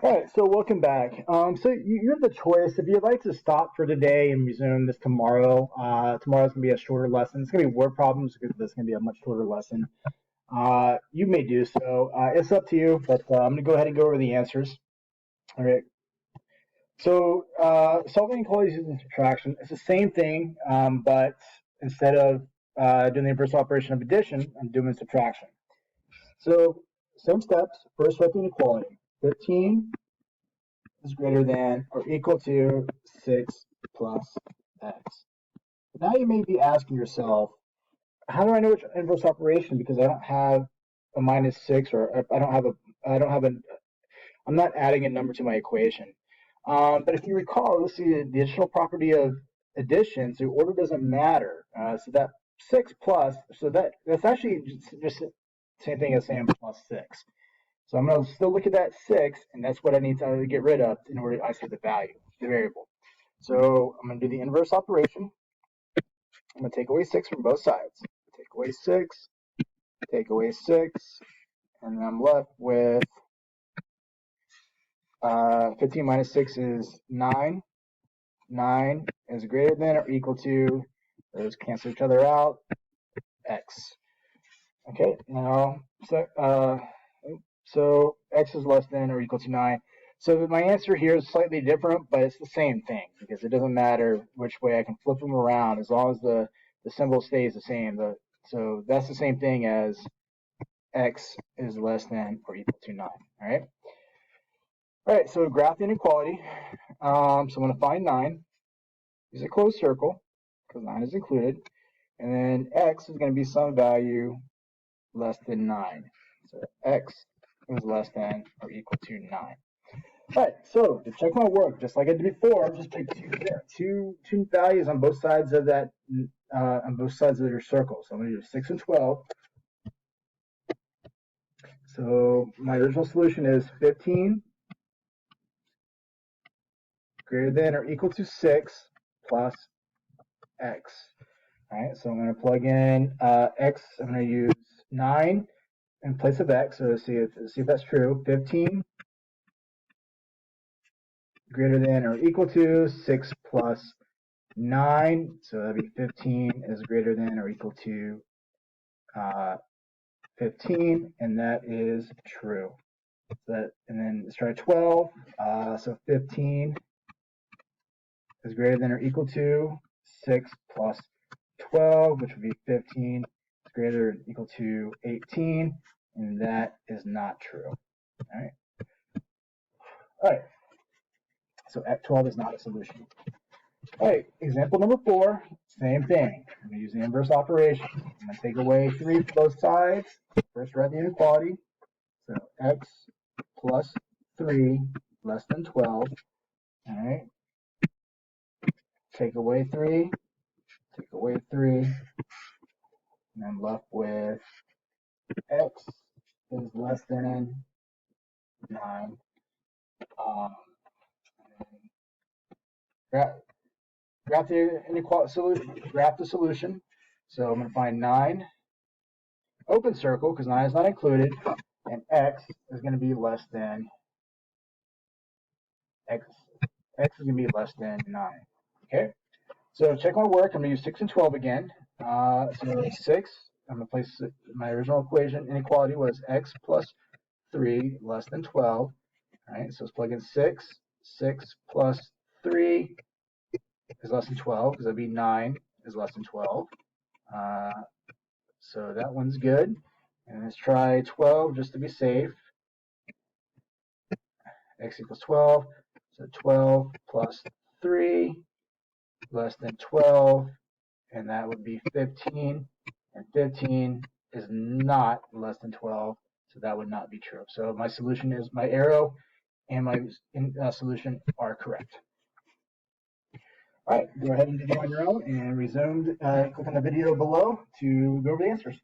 All right, so welcome back. So you have the choice if you'd like to stop for today and resume this tomorrow. Tomorrow's gonna be a shorter lesson. It's gonna be word problems because this is gonna be a much shorter lesson. You may do so. It's up to you, but I'm gonna go ahead and go over the answers. All right. So solving inequalities using subtraction, it's the same thing, but instead of doing the inverse operation of addition, I'm doing subtraction. So same steps. First, write the inequality. 15 is greater than or equal to 6 plus x. Now you may be asking yourself, how do I know which inverse operation? Because I don't have a minus 6, or I don't have a, I'm not adding a number to my equation. But if you recall, let's see the additional property of addition, so order doesn't matter. So that 6 plus, so that's actually just the same thing as saying plus 6. So I'm going to still look at that 6, and that's what I need to get rid of in order to isolate the value, the variable. So I'm going to do the inverse operation. I'm going to take away 6 from both sides. Take away 6, take away 6, and then I'm left with 15 minus 6 is 9. 9 is greater than or equal to, those cancel each other out, x. Okay, now, so x is less than or equal to 9. So my answer here is slightly different, but it's the same thing because it doesn't matter which way I can flip them around as long as the symbol stays the same. So that's the same thing as x is less than or equal to 9. All right. All right. So graph the inequality. So I'm going to find 9. Use a closed circle because 9 is included, and then x is going to be some value less than 9. So x is less than or equal to 9. All right, so to check my work, just like I did before, just take two values on both sides of that, on both sides of your circle. So I'm going to do 6 and 12. So my original solution is 15 greater than or equal to 6 plus x. All right, so I'm going to plug in x. I'm going to use 9 in place of x. So see if that's true. 15 greater than or equal to 6 plus 9. So that'd be 15 is greater than or equal to 15, and that is true. And then let's try 12. So 15 is greater than or equal to 6 plus 12, which would be 15 is greater than or equal to 18, and that is not true. All right. All right. So at 12 is not a solution. All right, example number 4, same thing. I'm going to use the inverse operation. I'm going to take away 3 from both sides. First, write the inequality. So x plus 3 less than 12. All right. Take away 3. Take away 3. And I'm left with x is less than 9. Graph the inequality solution. Graph the solution. So I'm going to find 9, open circle, because 9 is not included, and x is going to be less than x. X is going to be less than 9. Okay. So check my work. I'm going to use 6 and 12 again. So 6, I'm going to place my original equation inequality was x plus 3 less than 12. All right, so let's plug in 6. 6 plus 3 is less than 12 because that'd be 9 is less than 12. So that one's good. And let's try 12 just to be safe. X equals 12. So 12 plus 3 less than 12, and that would be 15. And 15 is not less than 12, so that would not be true. So my solution is, my arrow and my solution are correct. All right, go ahead and do it on your own and resume. Click on the video below to go over the answers.